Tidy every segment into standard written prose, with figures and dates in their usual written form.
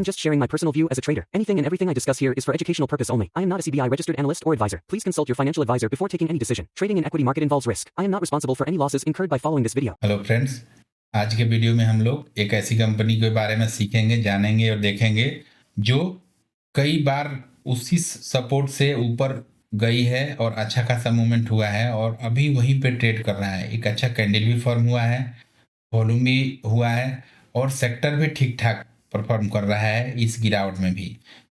am just sharing my personal view as a trader. Anything and everything I discuss here is for educational purpose only. I am not a CBI registered analyst or advisor. Please consult your financial advisor before taking any decision. Trading in equity market involves risk. I am not responsible for any losses incurred by following this video. Hello friends, आज के video में हम लोग एक ऐसी company के बारे में सीखेंगे, जानेंगे और देखेंगे जो कई बार उसी सपोर्ट से ऊपर गई है और अच्छा खासा मूवमेंट हुआ है और अभी वहीं पे ट्रेड कर रहा है। एक अच्छा कैंडल भी फॉर्म हुआ है, वॉल्यूम भी हुआ है और सेक्टर भी ठीक ठाक परफॉर्म कर रहा है इस गिरावट में भी।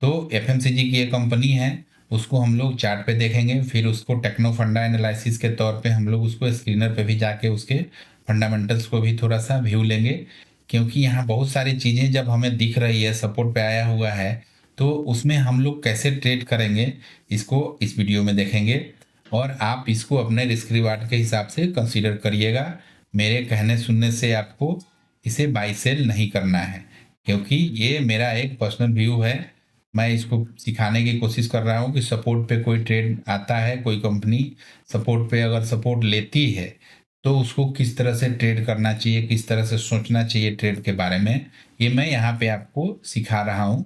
तो एफएमसीजी की एक कंपनी है, उसको हम लोग चार्ट पे देखेंगे, फिर उसको टेक्नो फंडा एनालिसिस के तौर पे हम लोग उसको स्क्रीनर पे भी जाके उसके फंडामेंटल्स को भी थोड़ा सा व्यू लेंगे, क्योंकि यहाँ बहुत सारी चीज़ें जब हमें दिख रही है, सपोर्ट पे आया हुआ है, तो उसमें हम लोग कैसे ट्रेड करेंगे इसको इस वीडियो में देखेंगे और आप इसको अपने रिस्क रिवार्ड के हिसाब से कंसीडर करिएगा। मेरे कहने सुनने से आपको इसे बाई सेल नहीं करना है, क्योंकि ये मेरा एक पर्सनल व्यू है। मैं इसको सिखाने की कोशिश कर रहा हूँ कि सपोर्ट पे कोई ट्रेड आता है, कोई कंपनी सपोर्ट पे अगर सपोर्ट लेती है तो उसको किस तरह से ट्रेड करना चाहिए, किस तरह से सोचना चाहिए ट्रेड के बारे में, ये मैं यहाँ पे आपको सिखा रहा हूँ।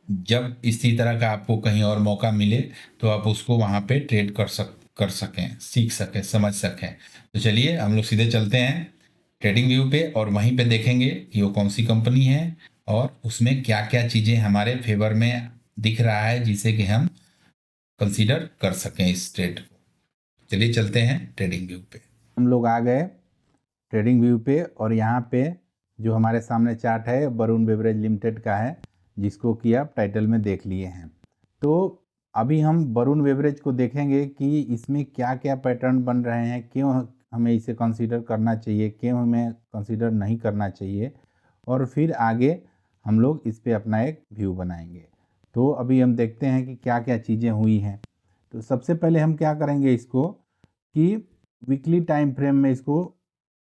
जब इसी तरह का आपको कहीं और मौका मिले तो आप उसको वहाँ पे ट्रेड कर सकें, सीख सकें, समझ सकें। तो चलिए हम लोग सीधे चलते हैं ट्रेडिंग व्यू पे और वहीं पे देखेंगे कि वो कौन सी कंपनी है और उसमें क्या क्या चीज़ें हमारे फेवर में दिख रहा है जिसे कि हम कंसीडर कर सकें इस ट्रेड को। चलिए चलते हैं ट्रेडिंग व्यू पे। हम लोग आ गए ट्रेडिंग व्यू पे और यहाँ पे जो हमारे सामने चार्ट है वरुण बेवरेज लिमिटेड का है, जिसको कि आप टाइटल में देख लिए हैं। तो अभी हम वरुण बेवरेज को देखेंगे कि इसमें क्या क्या पैटर्न बन रहे हैं, क्यों हमें इसे कंसीडर करना चाहिए, क्यों हमें कंसीडर नहीं करना चाहिए, और फिर आगे हम लोग इस पे अपना एक व्यू बनाएंगे। तो अभी हम देखते हैं कि क्या क्या चीज़ें हुई हैं। तो सबसे पहले हम क्या करेंगे, इसको कि वीकली टाइम फ्रेम में इसको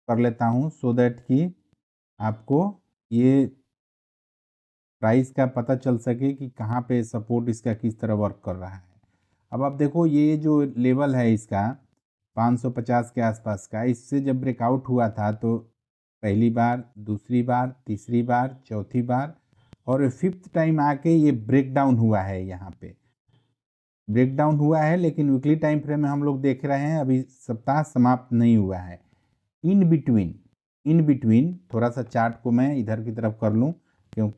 कर लेता हूँ, सो दैट कि आपको ये प्राइस का पता चल सके कि कहाँ पे सपोर्ट इसका किस तरह वर्क कर रहा है। अब आप देखो, ये जो लेवल है इसका 550 के आसपास का, इससे जब ब्रेकआउट हुआ था तो पहली बार, दूसरी बार, तीसरी बार, चौथी बार और फिफ्थ टाइम आके ये ब्रेक डाउन हुआ है। यहाँ पे ब्रेक डाउन हुआ है, लेकिन वीकली टाइम फ्रेम में हम लोग देख रहे हैं अभी सप्ताह समाप्त नहीं हुआ है। इन बिटवीन थोड़ा सा चार्ट को मैं इधर की तरफ कर लूँ, क्यों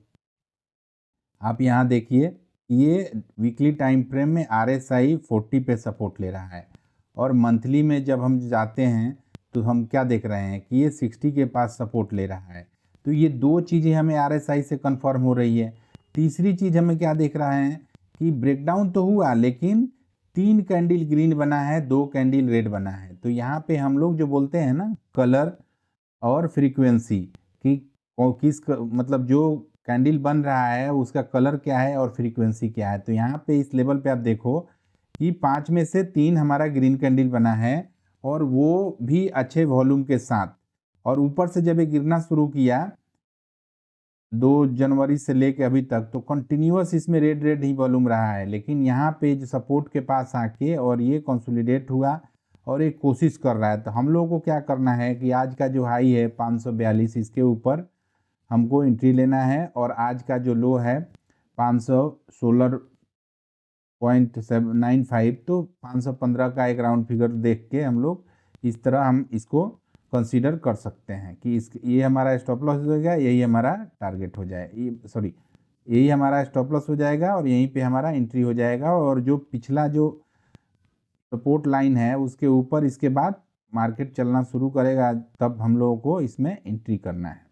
आप यहाँ देखिए, ये वीकली टाइम फ्रेम में RSI 40 पे सपोर्ट ले रहा है और मंथली में जब हम जाते हैं तो हम क्या देख रहे हैं कि ये 60 के पास सपोर्ट ले रहा है। तो ये दो चीज़ें हमें RSI से कंफर्म हो रही है। तीसरी चीज़ हमें क्या देख रहा है कि ब्रेकडाउन तो हुआ, लेकिन 3 कैंडल ग्रीन बना है, 2 कैंडल रेड बना है। तो यहाँ पे हम लोग जो बोलते हैं ना, कलर और फ्रीक्वेंसी, कि मतलब जो कैंडल बन रहा है उसका कलर क्या है और फ्रीक्वेंसी क्या है। तो यहाँ पे इस लेवल पे आप देखो कि 5 में से 3 हमारा ग्रीन कैंडल बना है और वो भी अच्छे वॉल्यूम के साथ। और ऊपर से जब ये गिरना शुरू किया 2 जनवरी से लेके अभी तक, तो कंटिन्यूअस इसमें रेड ही वॉल्यूम रहा है। लेकिन यहाँ पे जो सपोर्ट के पास आके और ये कंसोलिडेट हुआ और एक कोशिश कर रहा है। तो हम लोगों को क्या करना है कि आज का जो हाई है 542, इसके ऊपर हमको एंट्री लेना है और आज का जो लो है 516.95, तो 515 का एक राउंड फिगर देख के हम लोग इस तरह हम इसको कंसीडर कर सकते हैं कि ये हमारा स्टॉप लॉस हो जाएगा, यही हमारा टारगेट हो जाए, यही हमारा स्टॉप लॉस हो जाएगा और यहीं पे हमारा एंट्री हो जाएगा। और जो पिछला जो सपोर्ट लाइन है उसके ऊपर इसके बाद मार्केट चलना शुरू करेगा, तब हम लोगों को इसमें एंट्री करना है।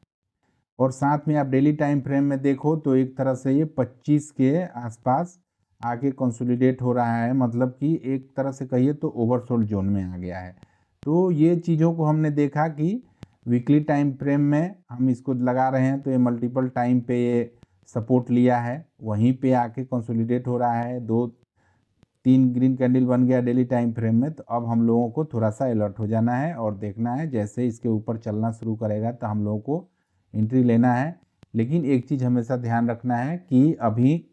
और साथ में आप डेली टाइम फ्रेम में देखो तो एक तरह से ये 25 के आसपास आके कंसोलिडेट हो रहा है, मतलब कि एक तरह से कहिए तो ओवरसोल्ड जोन में आ गया है। तो ये चीज़ों को हमने देखा कि वीकली टाइम फ्रेम में हम इसको लगा रहे हैं तो ये मल्टीपल टाइम पे ये सपोर्ट लिया है, वहीं पे आके कंसोलिडेट हो रहा है, 2-3 ग्रीन कैंडल बन गया डेली टाइम फ्रेम में। तो अब हम लोगों को थोड़ा सा अलर्ट हो जाना है और देखना है, जैसे इसके ऊपर चलना शुरू करेगा तो हम लोगों को एंट्री लेना है। लेकिन एक चीज़ हमेशा ध्यान रखना है कि अभी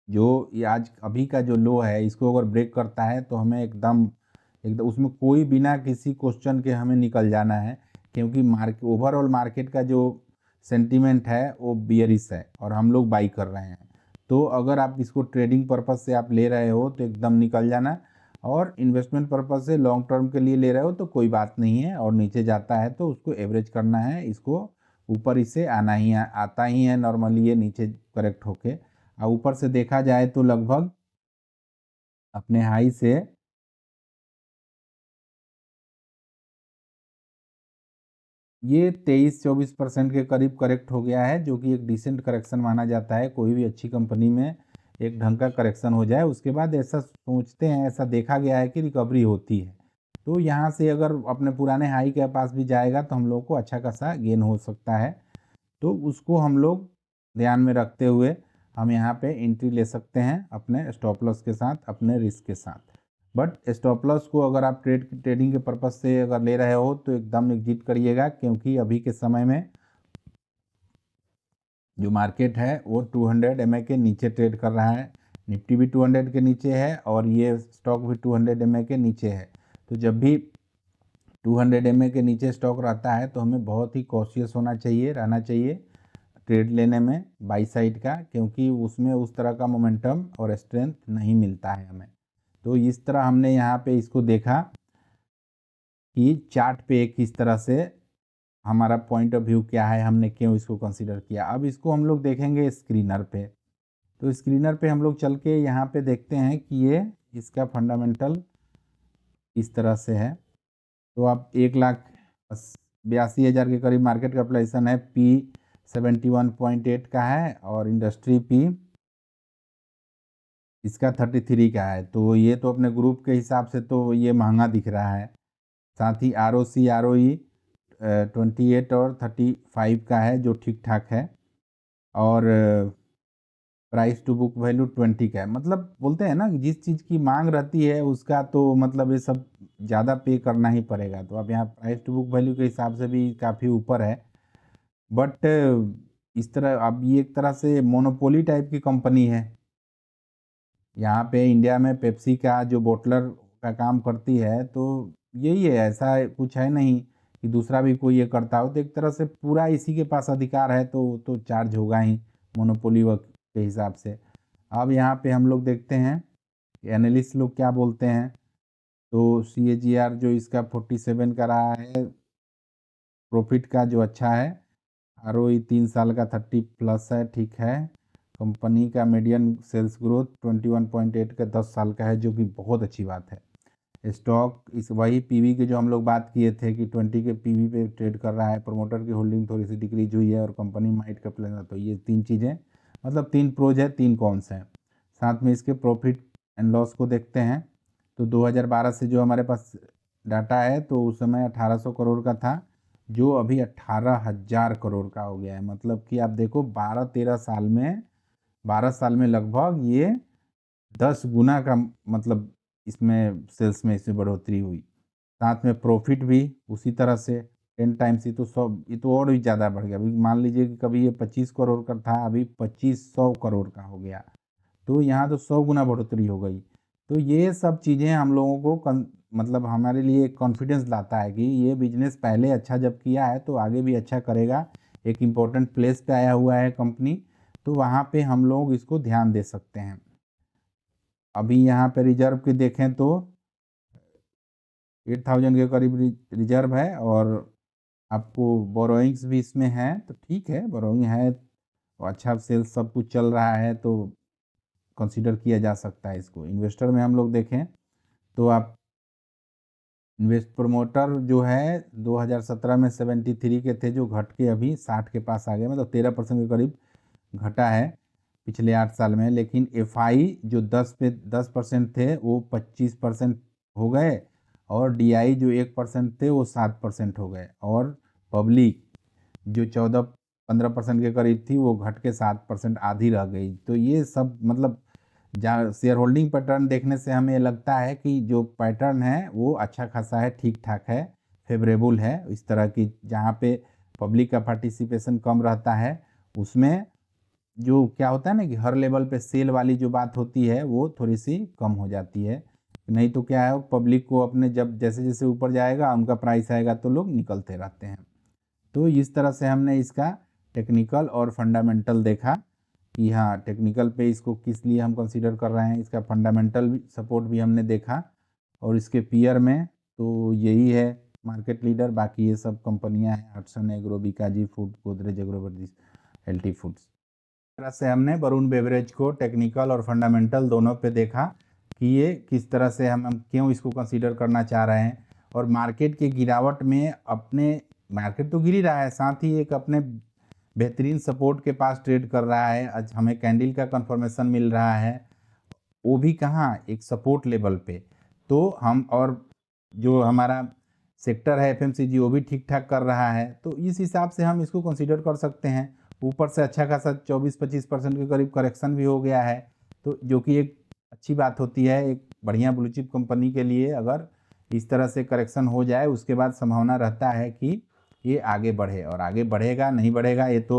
जो ये आज अभी का जो लो है, इसको अगर ब्रेक करता है तो हमें एकदम उसमें कोई बिना किसी क्वेश्चन के हमें निकल जाना है, क्योंकि ओवरऑल मार्केट का जो सेंटीमेंट है वो बियरिश है और हम लोग बाई कर रहे हैं। तो अगर आप इसको ट्रेडिंग पर्पज़ से आप ले रहे हो तो एकदम निकल जाना, और इन्वेस्टमेंट पर्पज़ से लॉन्ग टर्म के लिए ले रहे हो तो कोई बात नहीं है, और नीचे जाता है तो उसको एवरेज करना है, इसको ऊपर इसे आता ही है नॉर्मली ये नीचे करेक्ट होके। और ऊपर से देखा जाए तो लगभग अपने हाई से ये 23-24% के करीब करेक्ट हो गया है, जो कि एक डिसेंट करेक्शन माना जाता है। कोई भी अच्छी कंपनी में एक ढंग का करेक्शन हो जाए उसके बाद ऐसा सोचते हैं, ऐसा देखा गया है कि रिकवरी होती है। तो यहाँ से अगर अपने पुराने हाई के पास भी जाएगा तो हम लोग को अच्छा खासा गेन हो सकता है। तो उसको हम लोग ध्यान में रखते हुए हम यहाँ पे एंट्री ले सकते हैं अपने स्टॉप लॉस के साथ, अपने रिस्क के साथ। बट स्टॉप लॉस को अगर आप ट्रेडिंग के पर्पज़ से अगर ले रहे हो तो एकदम एग्जिट करिएगा, क्योंकि अभी के समय में जो मार्केट है वो 200 MA के नीचे ट्रेड कर रहा है। निफ्टी भी 200 के नीचे है और ये स्टॉक भी 200 MA के नीचे है। तो जब भी 200 MA के नीचे स्टॉक रहता है तो हमें बहुत ही कॉशियस रहना चाहिए ट्रेड लेने में बाई साइड का, क्योंकि उसमें उस तरह का मोमेंटम और स्ट्रेंथ नहीं मिलता है हमें। तो इस तरह हमने यहाँ पे इसको देखा कि चार्ट पे किस तरह से हमारा पॉइंट ऑफ व्यू क्या है, हमने क्यों इसको कंसीडर किया। अब इसको हम लोग देखेंगे स्क्रीनर पे। तो स्क्रीनर पे हम लोग चल के यहाँ पे देखते हैं कि ये इसका फंडामेंटल इस तरह से है। तो आप 1,82,000 के करीब मार्केट कैपिटलाइजेशन है, P 71.8 का है और इंडस्ट्री P इसका 33 का है। तो ये तो अपने ग्रुप के हिसाब से तो ये महंगा दिख रहा है। साथ ही ROC ROE 28 और 35 का है जो ठीक ठाक है, और प्राइस टू बुक वैल्यू 20 का है। मतलब बोलते हैं ना कि जिस चीज़ की मांग रहती है उसका तो मतलब ये सब ज़्यादा पे करना ही पड़ेगा। तो अब यहाँ प्राइस टू बुक वैल्यू के हिसाब से भी काफ़ी ऊपर है। बट इस तरह अब ये एक तरह से मोनोपोली टाइप की कंपनी है। यहाँ पे इंडिया में पेप्सी का जो बोटलर का काम करती है, तो यही है, ऐसा कुछ है नहीं कि दूसरा भी कोई ये करता हो। तो एक तरह से पूरा इसी के पास अधिकार है तो चार्ज होगा ही मोनोपोली के हिसाब से। अब यहाँ पे हम लोग देखते हैं एनालिस्ट लोग क्या बोलते हैं। तो CAGR जो इसका 47 का रहा है, प्रॉफिट का जो अच्छा है, ROE 3 साल का 30+ है, ठीक है। कंपनी का मीडियन सेल्स ग्रोथ 21.8 का 10 साल का है, जो कि बहुत अच्छी बात है। स्टॉक इस वही PV के जो हम लोग बात किए थे कि 20 के PV पे ट्रेड कर रहा है। प्रमोटर की होल्डिंग थोड़ी सी डिक्रीज हुई है और कंपनी माइट का प्लान। तो ये 3 चीज़ें, मतलब 3 प्रोज है, 3 कॉन्स हैं। साथ में इसके प्रॉफिट एंड लॉस को देखते हैं। तो 2012 से जो हमारे पास डाटा है तो उस समय 1800 करोड़ का था, जो अभी 18,000 करोड़ का हो गया है। मतलब कि आप देखो 12 साल में लगभग ये 10 गुना का मतलब इसमें सेल्स में इसमें बढ़ोतरी हुई। साथ में प्रॉफिट भी उसी तरह से 10 टाइम्स, ये तो और भी ज़्यादा बढ़ गया। अभी मान लीजिए कि कभी ये 25 करोड़ का था, अभी 2500 करोड़ का हो गया। तो यहाँ तो 100 गुना बढ़ोतरी हो गई। तो ये सब चीज़ें हम लोगों को मतलब हमारे लिए कॉन्फिडेंस लाता है कि ये बिजनेस पहले अच्छा जब किया है तो आगे भी अच्छा करेगा। एक इम्पोर्टेंट प्लेस पे आया हुआ है कंपनी, तो वहाँ पे हम लोग इसको ध्यान दे सकते हैं। अभी यहाँ पे रिजर्व की देखें तो 8,000 के करीब रिजर्व है, और आपको बोरोइंग्स भी इसमें है, तो ठीक है, बोरोइंग है तो अच्छा सेल्स सब कुछ चल रहा है तो कंसीडर किया जा सकता है इसको। इन्वेस्टर में हम लोग देखें तो आप इन्वेस्ट प्रमोटर जो है 2017 में 73 के थे, जो घट के अभी 60 के पास आ गए, मतलब 13% के करीब घटा है पिछले 8 साल में। लेकिन FI जो 10% थे वो 25% हो गए, और DI जो 1% थे वो 7% हो गए, और पब्लिक जो 14-15% के करीब थी वो घट के 7% आधी रह गई। तो ये सब मतलब शेयर होल्डिंग पैटर्न देखने से हमें लगता है कि जो पैटर्न है वो अच्छा खासा है, ठीक ठाक है, फेवरेबल है। इस तरह की जहाँ पे पब्लिक का पार्टिसिपेशन कम रहता है उसमें जो क्या होता है ना कि हर लेवल पे सेल वाली जो बात होती है वो थोड़ी सी कम हो जाती है। नहीं तो क्या है, पब्लिक को अपने जब जैसे जैसे ऊपर जाएगा उनका प्राइस आएगा तो लोग निकलते रहते हैं। तो इस तरह से हमने इसका टेक्निकल और फंडामेंटल देखा कि हाँ टेक्निकल पे इसको किस लिए हम कंसीडर कर रहे हैं, इसका फंडामेंटल सपोर्ट भी हमने देखा, और इसके पीयर में तो यही है मार्केट लीडर। बाकी ये सब कंपनियां हैं, हटसन एग्रो, बीकाजी फूड, गोदरेज एग्रोवर्डीज, एलटी फूड्स। इस तरह से हमने वरुण बेवरेज को टेक्निकल और फंडामेंटल दोनों पे देखा कि ये किस तरह से हम क्यों इसको कंसीडर करना चाह रहे हैं। और मार्केट के गिरावट में अपने मार्केट तो गिर ही रहा है, साथ ही एक अपने बेहतरीन सपोर्ट के पास ट्रेड कर रहा है। आज हमें कैंडल का कंफर्मेशन मिल रहा है, वो भी कहाँ, एक सपोर्ट लेवल पे। तो हम, और जो हमारा सेक्टर है एफएमसीजी वो भी ठीक ठाक कर रहा है, तो इस हिसाब से हम इसको कंसीडर कर सकते हैं। ऊपर से अच्छा खासा 24-25% के करीब करेक्शन भी हो गया है, तो जो कि एक अच्छी बात होती है एक बढ़िया ब्लू चिप कंपनी के लिए। अगर इस तरह से करेक्शन हो जाए उसके बाद संभावना रहता है कि ये आगे बढ़े, और आगे बढ़ेगा नहीं बढ़ेगा ये तो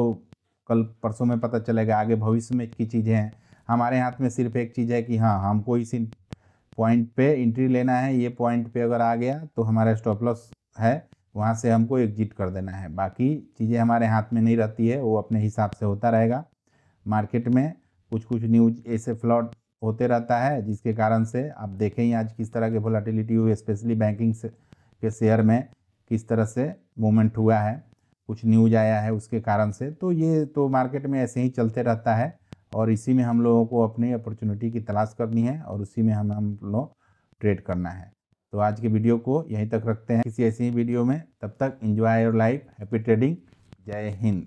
कल परसों में पता चलेगा, आगे भविष्य में की चीज़ें हैं। हमारे हाथ में सिर्फ एक चीज़ है कि हाँ हमको इसी पॉइंट पे एंट्री लेना है, ये पॉइंट पे अगर आ गया तो हमारा स्टॉप लॉस है, वहाँ से हमको एग्जिट कर देना है। बाकी चीज़ें हमारे हाथ में नहीं रहती है, वो अपने हिसाब से होता रहेगा। मार्केट में कुछ कुछ न्यूज ऐसे फ्लॉट होते रहता है, जिसके कारण से आप देखें ही आज किस तरह की वोलेटिलिटी हुई, स्पेशली बैंकिंग के शेयर में किस तरह से मूवमेंट हुआ है, कुछ न्यूज आया है उसके कारण से। तो ये तो मार्केट में ऐसे ही चलते रहता है, और इसी में हम लोगों को अपनी अपॉर्चुनिटी की तलाश करनी है, और उसी में हम लोग ट्रेड करना है। तो आज के वीडियो को यहीं तक रखते हैं, किसी ऐसी ही वीडियो में। तब तक enjoy your life, happy trading, जय हिंद।